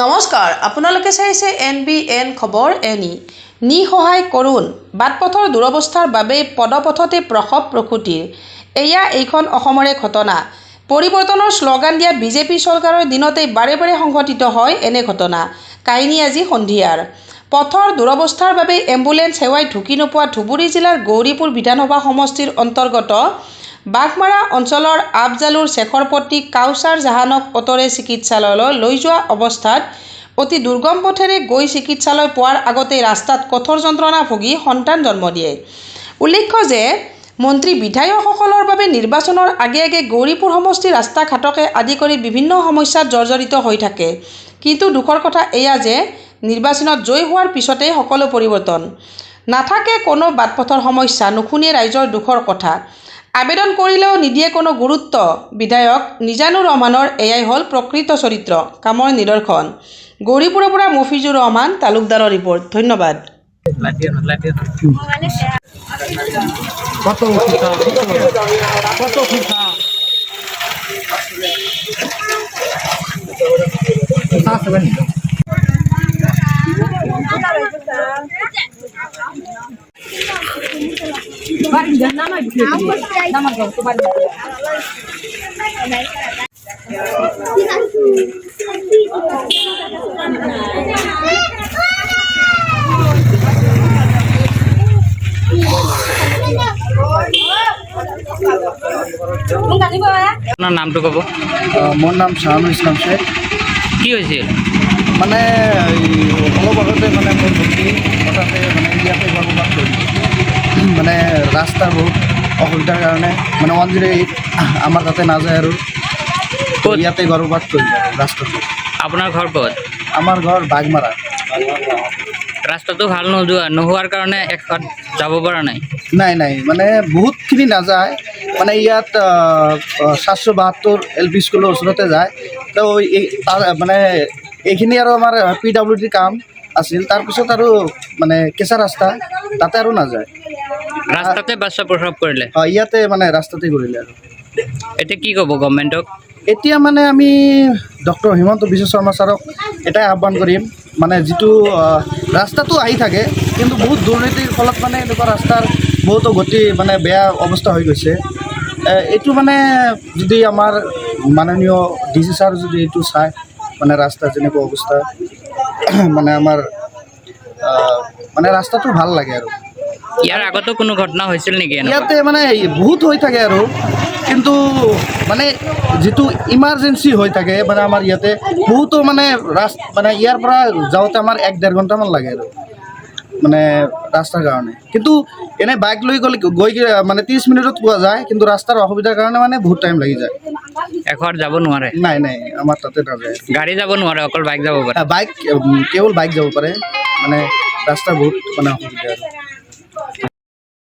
নমস্কাৰ, আপোনালোকে চাইছে NBN খবৰ এনি। নিসহায় কৰোণ বাটপথৰ দুৰৱস্থাৰ বাবে পদপথতে প্ৰসৱ প্ৰসূতিৰ। এয়া এইখন অসমৰে ঘটনা। পৰিৱৰ্তনৰ শ্লোগান দিয়া বিজেপি চৰকাৰৰ দিনতেই বাৰে বাৰে সংঘটিত হয় এনে ঘটনা। কাহিনী আজি সন্ধিয়াৰ। পথৰ দুৰৱস্থাৰ বাবে এম্বুলেন্স সেৱাই ঢুকি নোপোৱা ধুবুৰী জিলাৰ গৌৰীপুৰ বিধানসভা সমষ্টিৰ অন্তৰ্গত বাঘমাৰা অঞ্চলৰ আফজালুৰ শেখৰ পত্নীক কাউচাৰ জাহানক অটৰে চিকিৎসালয়লৈ লৈ যোৱা অৱস্থাত অতি দুৰ্গম পথেৰে গৈ চিকিৎসালয় পোৱাৰ আগতেই ৰাস্তাত কঠোৰ যন্ত্ৰণা ভুগি সন্তান জন্ম দিয়ে। উল্লেখ্য যে মন্ত্ৰী বিধায়কসকলৰ বাবে নিৰ্বাচনৰ আগে আগে গৌৰীপুৰ সমষ্টিৰ ৰাস্তা ঘাটকে আদি কৰি বিভিন্ন সমস্যাত জৰ্জৰিত হৈ থাকে। কিন্তু দুখৰ কথা এয়া যে নিৰ্বাচনত জয়ী হোৱাৰ পিছতেই সকলো পৰিৱৰ্তন। নাথাকে কোনো বাটপথৰ সমস্যা, নুশুনে ৰাইজৰ দুখৰ কথা। আবেদন কৰিলেও নিদিয়ে কোনো গুৰুত্ব। বিধায়ক নিজানুৰ ৰহমানৰ এয়াই হ'ল প্ৰকৃত চৰিত্ৰ, কামৰ নিদৰ্শন। গৌৰীপুৰৰ পৰা মফিজুৰ ৰহমান তালুকদাৰৰ ৰিপৰ্ট। ধন্যবাদ। আপনাৰ নামটো কব। মোৰ নাম শাহানুল ইছলাম শেখ। কি হৈছিল? মানে অলপ আগতে মানে মোৰ ভণ্টি হঠাতে মানে ইয়াতে গৰ্ভপাত কৰিলে। মানে ৰাস্তাৰ বহুত অসুবিধাৰ কাৰণে মানে 108 আমাৰ তাতে নাযায় আৰু ক'ত? ইয়াতে গৰ্ভপাত কৰিলে ৰাস্তাটো। আপোনাৰ ঘৰ ক'ত? আমাৰ ঘৰ বাঘমাৰা। ৰাস্তাটো ভাল নোহোৱাৰ কাৰণে একপাত যাব পৰা নাই। নাই মানে বহুতখিনি নাযায়। মানে ইয়াত 772 LP স্কুলৰ ওচৰতে যায়। তো মানে এইখিনি আৰু আমাৰ PWD কাম আছিল। তাৰপিছত আৰু মানে কেঁচা ৰাস্তা তাতে আৰু নাযায়। ৰাস্তাতে বাচ্চা প্ৰসৱ কৰিলে। ইয়াতে মানে ৰাস্তাতে কৰিলে আৰু। এতিয়া কি ক'ব গভৰ্ণমেণ্টক? এতিয়া মানে আমি ডক্টৰ হিমন্ত বিশ্ব শৰ্মা ছাৰক এটাই আহ্বান কৰিম, মানে যিটো ৰাস্তাটো আহি থাকে কিন্তু বহুত দুৰ্নীতিৰ ফলত মানে এনেকুৱা ৰাস্তাৰ বহুতো গতি মানে বেয়া অৱস্থা হৈ গৈছে। এইটো মানে যদি আমাৰ মাননীয় DC ছাৰ যদি এইটো চায়, মানে ৰাস্তা যেনেকুৱা অৱস্থা মানে আমাৰ মানে ৰাস্তাটো ভাল লাগে আৰু। ইয়াৰ আগতো কোনো ঘটনা হৈছিল নেকি? ইয়াতে মানে বহুত হৈ থাকে আৰু, কিন্তু মানে যিটো ইমাৰ্জেঞ্চি হৈ থাকে মানে আমাৰ ইয়াতে বহুতো মানে মানে ইয়াৰ পৰা যাওঁতে আমাৰ 1-1.5 ঘণ্টামান লাগে আৰু মানে ৰাস্তাৰ কাৰণে। কিন্তু এনে বাইক লৈ গ'লে গৈ মানে 30 মিনিটত পোৱা যায়, কিন্তু ৰাস্তাৰ অসুবিধাৰ কাৰণে মানে বহুত টাইম লাগি যায়। এখৰ যাব নোৱাৰে? নাই আমাৰ তাতে নাযায়। গাড়ী যাব নোৱাৰে, অকল বাইক যাব পাৰে? বাইক কেৱল বাইক যাব পাৰে, মানে ৰাস্তা বহুত মানে অসুবিধা আৰু।